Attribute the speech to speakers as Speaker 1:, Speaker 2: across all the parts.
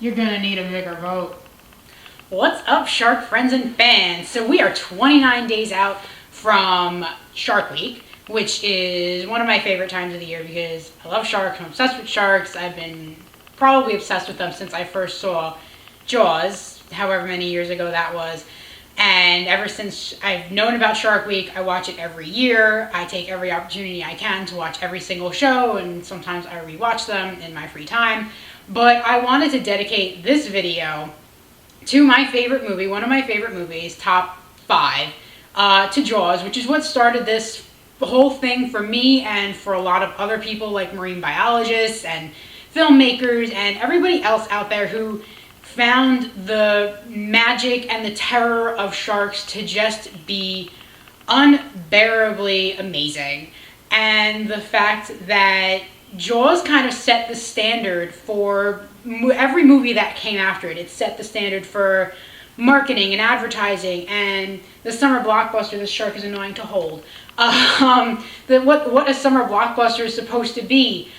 Speaker 1: You're gonna need a bigger boat.
Speaker 2: What's up, shark friends and fans? So we are 29 days out from Shark Week, which is one of my favorite times of the year because I love sharks. I'm obsessed with sharks. I've been probably obsessed with them since I first saw Jaws, however many years ago that was. And ever since I've known about Shark Week, I watch it every year. I take every opportunity I can to watch every single show, and sometimes I rewatch them in my free time. But I wanted to dedicate this video to my favorite movie, one of my favorite movies, top 5, to Jaws, which is what started this whole thing for me and for a lot of other people like marine biologists and filmmakers and everybody else out there who found the magic and the terror of sharks to just be unbearably amazing. And the fact that Jaws kind of set the standard for every movie that came after it. It set the standard for marketing and advertising and the summer blockbuster. This shark is annoying to hold. What a summer blockbuster is supposed to be.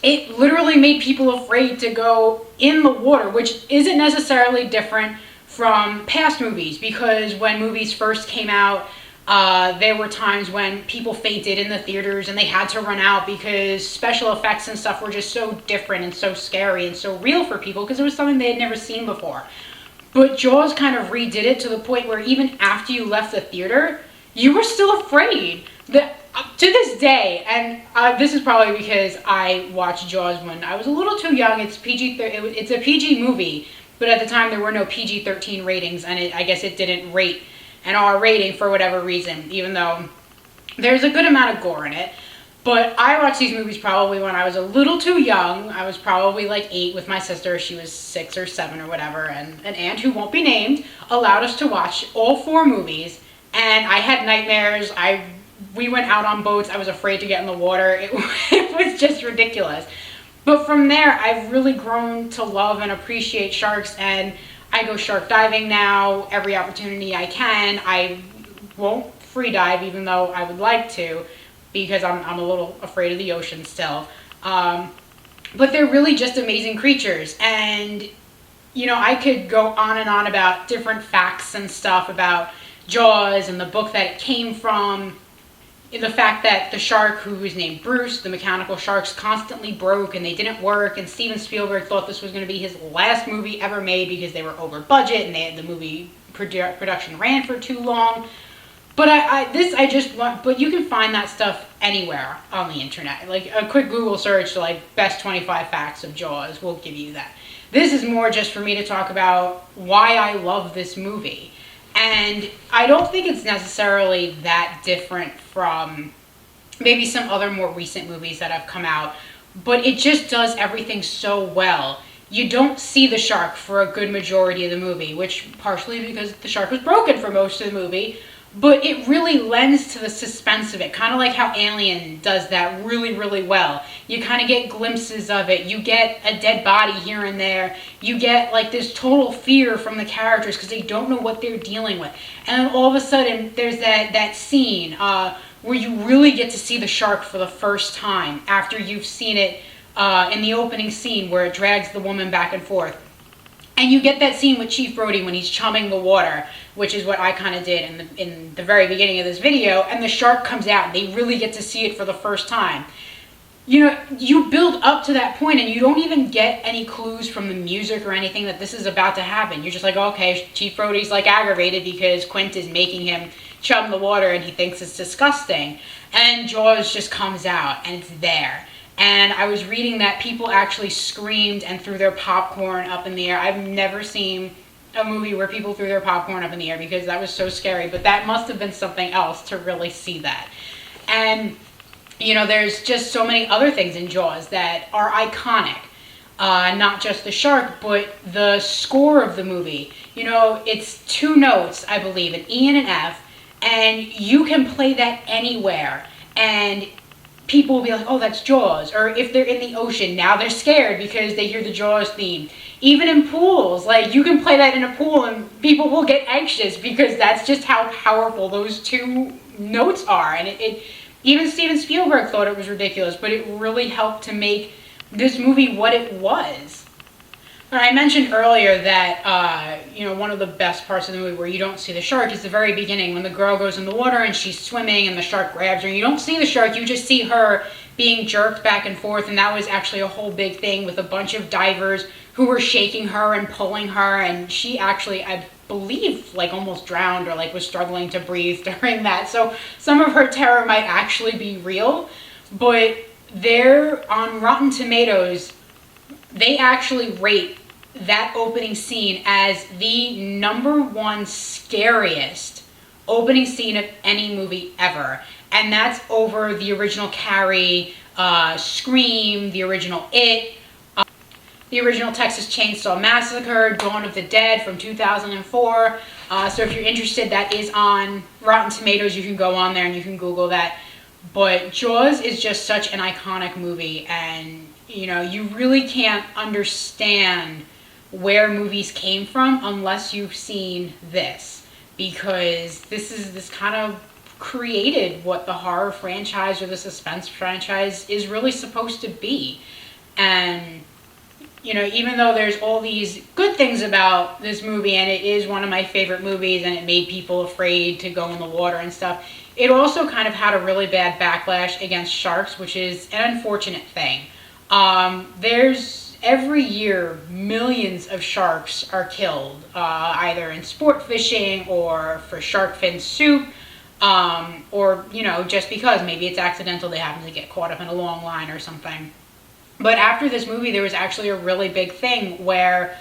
Speaker 2: It literally made people afraid to go in the water, which isn't necessarily different from past movies, because when movies first came out, there were times when people fainted in the theaters and they had to run out because special effects and stuff were just so different and so scary and so real for people because it was something they had never seen before. But Jaws kind of redid it to the point where even after you left the theater, you were still afraid. To this day, and this is probably because I watched Jaws when I was a little too young. It's it's a PG movie, but at the time there were no PG-13 ratings, and I guess it didn't rate an R rating for whatever reason, even though there's a good amount of gore in it. But I watched these movies probably when I was a little too young. I was probably like 8 with my sister. She was 6 or 7 or whatever, and an aunt who won't be named allowed us to watch all 4 movies, and I had nightmares. We went out on boats. I was afraid to get in the water. It was just ridiculous. But from there, I've really grown to love and appreciate sharks, and I go shark diving now every opportunity I can. I won't free dive, even though I would like to, because I'm a little afraid of the ocean still. But they're really just amazing creatures. And, you know, I could go on and on about different facts and stuff about Jaws and the book that it came from. The fact that the shark, who was named Bruce, the mechanical sharks, constantly broke and they didn't work, and Steven Spielberg thought this was going to be his last movie ever made because they were over budget and the movie production ran for too long. But but you can find that stuff anywhere on the internet. Like a quick Google search, like best 25 facts of Jaws will give you that. This is more just for me to talk about why I love this movie. And I don't think it's necessarily that different from maybe some other more recent movies that have come out, but it just does everything so well. You don't see the shark for a good majority of the movie, which partially because the shark was broken for most of the movie, but it really lends to the suspense of it, kind of like how Alien does that really, really well. You kind of get glimpses of it. You get a dead body here and there. You get like this total fear from the characters because they don't know what they're dealing with. And then all of a sudden, there's that scene where you really get to see the shark for the first time after you've seen it in the opening scene where it drags the woman back and forth. And you get that scene with Chief Brody when he's chumming the water, which is what I kind of did in the very beginning of this video, and the shark comes out and they really get to see it for the first time. You know, you build up to that point and you don't even get any clues from the music or anything that this is about to happen. You're just like, okay, Chief Brody's like aggravated because Quint is making him chum the water and he thinks it's disgusting. And Jaws just comes out and it's there. And I was reading that people actually screamed and threw their popcorn up in the air. I've never seen a movie where people threw their popcorn up in the air because that was so scary. But that must have been something else to really see that. And, you know, there's just so many other things in Jaws that are iconic. Not just the shark, but the score of the movie. You know, it's 2 notes, I believe, an E and an F. And you can play that anywhere. And people will be like, oh, that's Jaws. Or if they're in the ocean, now they're scared because they hear the Jaws theme. Even in pools, like you can play that in a pool and people will get anxious because that's just how powerful those 2 notes are. And it even Steven Spielberg thought it was ridiculous, but it really helped to make this movie what it was. And I mentioned earlier that, one of the best parts of the movie where you don't see the shark is the very beginning when the girl goes in the water and she's swimming and the shark grabs her. You don't see the shark, you just see her being jerked back and forth, and that was actually a whole big thing with a bunch of divers who were shaking her and pulling her, and she actually, I believe, like almost drowned or like was struggling to breathe during that. So some of her terror might actually be real, but there on Rotten Tomatoes, they actually rate that opening scene as the number one scariest opening scene of any movie ever. And that's over the original Carrie, Scream, the original It, the original Texas Chainsaw Massacre, Dawn of the Dead from 2004. So if you're interested, that is on Rotten Tomatoes. You can go on there and you can Google that. But Jaws is just such an iconic movie, and you really can't understand where movies came from unless you've seen this, because this kind of created what the horror franchise or the suspense franchise is really supposed to be. And even though there's all these good things about this movie, and it is one of my favorite movies, and it made people afraid to go in the water and stuff, it also kind of had a really bad backlash against sharks, which is an unfortunate thing. There's every year millions of sharks are killed, either in sport fishing or for shark fin soup, or just because maybe it's accidental, they happen to get caught up in a long line or something. But after this movie, there was actually a really big thing where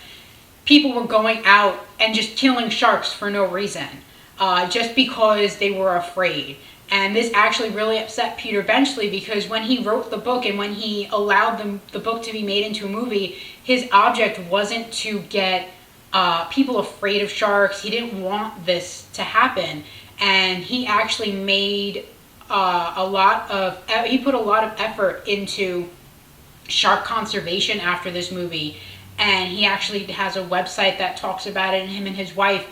Speaker 2: people were going out and just killing sharks for no reason, just because they were afraid. And this actually really upset Peter Benchley, because when he wrote the book and when he allowed the book to be made into a movie, his object wasn't to get people afraid of sharks. He didn't want this to happen. And he actually made he put a lot of effort into shark conservation after this movie. And he actually has a website that talks about it, and him and his wife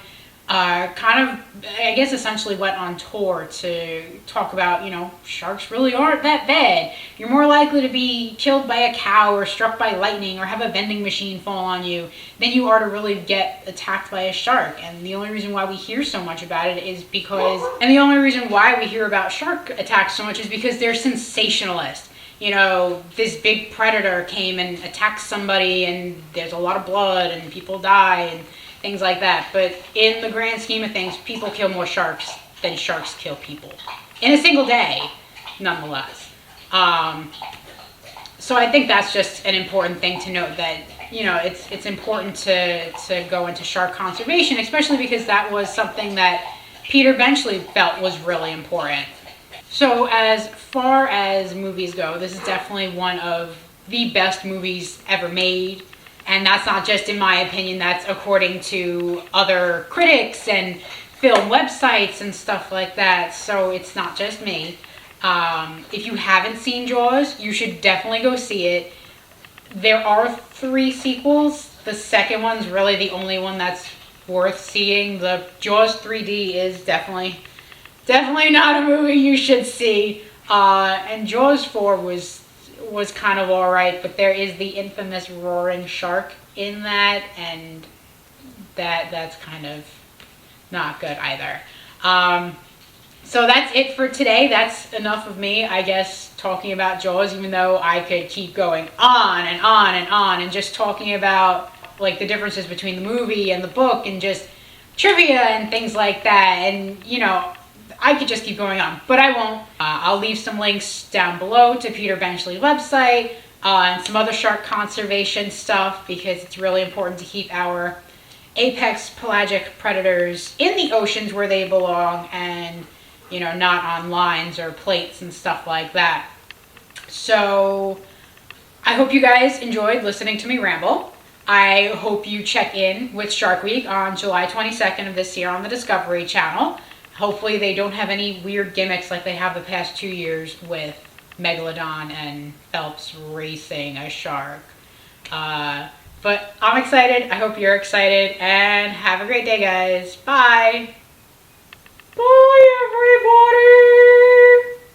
Speaker 2: kind of, I guess, essentially went on tour to talk about, sharks really aren't that bad. You're more likely to be killed by a cow or struck by lightning or have a vending machine fall on you than you are to really get attacked by a shark. And the only reason why we hear so much about it is because, and the only reason why we hear about shark attacks so much is because they're sensationalist. This big predator came and attacked somebody and there's a lot of blood and people die and things like that. But in the grand scheme of things, people kill more sharks than sharks kill people in a single day, nonetheless. So I think that's just an important thing to note, that it's important to go into shark conservation, especially because that was something that Peter Benchley felt was really important. So as far as movies go, this is definitely one of the best movies ever made. And that's not just in my opinion, that's according to other critics and film websites and stuff like that. So it's not just me. If you haven't seen Jaws, you should definitely go see it. There are 3 sequels. The second one's really the only one that's worth seeing. The Jaws 3D is definitely not a movie you should see. And Jaws 4 was kind of alright, but there is the infamous roaring shark in that, and that's kind of not good either. So that's it for today. That's enough of me, I guess, talking about Jaws, even though I could keep going on and on and on and just talking about like the differences between the movie and the book and just trivia and things like that. And I could just keep going on, but I won't. I'll leave some links down below to Peter Benchley's website and some other shark conservation stuff, because it's really important to keep our apex pelagic predators in the oceans where they belong, and not on lines or plates and stuff like that. So I hope you guys enjoyed listening to me ramble. I hope you check in with Shark Week on July 22nd of this year on the Discovery Channel. Hopefully they don't have any weird gimmicks like they have the past 2 years with Megalodon and Phelps racing a shark. But I'm excited. I hope you're excited. And have a great day, guys. Bye. Bye, everybody.